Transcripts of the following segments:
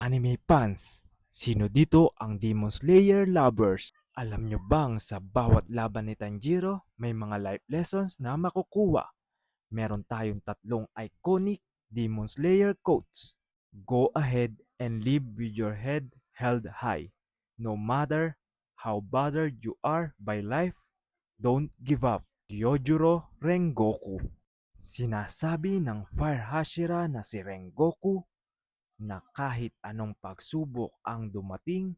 Anime fans, sino dito ang Demon Slayer lovers? Alam nyo bang sa bawat laban ni Tanjiro, may mga life lessons na makukuha? Meron tayong tatlong iconic Demon Slayer quotes. Go ahead and live with your head held high. No matter how bothered you are by life, don't give up. Kyojuro Rengoku. Sinasabi ng Fire Hashira na si Rengoku na kahit anong pagsubok ang dumating,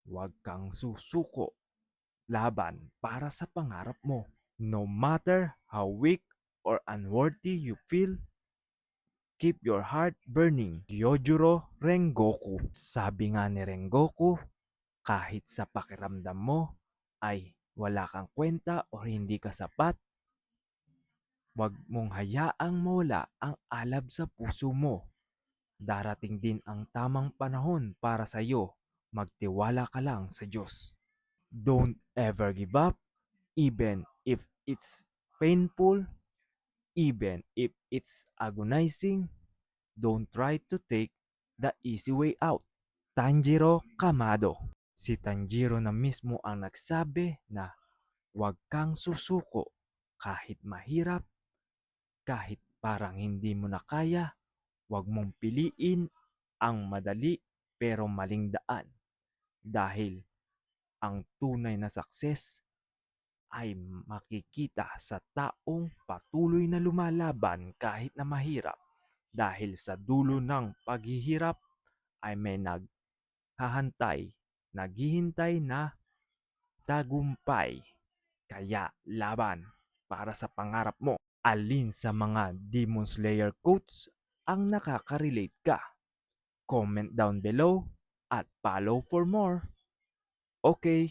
huwag kang susuko. Laban para sa pangarap mo. No matter how weak or unworthy you feel, keep your heart burning. Kyojuro Rengoku. Sabi nga ni Rengoku, kahit sa pakiramdam mo ay wala kang kwenta o hindi ka sapat, huwag mong hayaang mawala ang alab sa puso mo. Darating din ang tamang panahon para sa iyo. Magtiwala ka lang sa Diyos. Don't ever give up, even if it's painful, even if it's agonizing. Don't try to take the easy way out. Tanjiro Kamado. Si Tanjiro na mismo ang nagsabi na huwag kang susuko kahit mahirap, kahit parang hindi mo na kaya. Huwag mong piliin ang madali pero maling daan dahil ang tunay na success ay makikita sa taong patuloy na lumalaban kahit na mahirap dahil sa dulo ng paghihirap ay may naghihintay na tagumpay. Kaya laban para sa pangarap mo. Alin sa mga Demon Slayer quotes ang nakaka-relate ka? Comment down below at follow for more. Okay.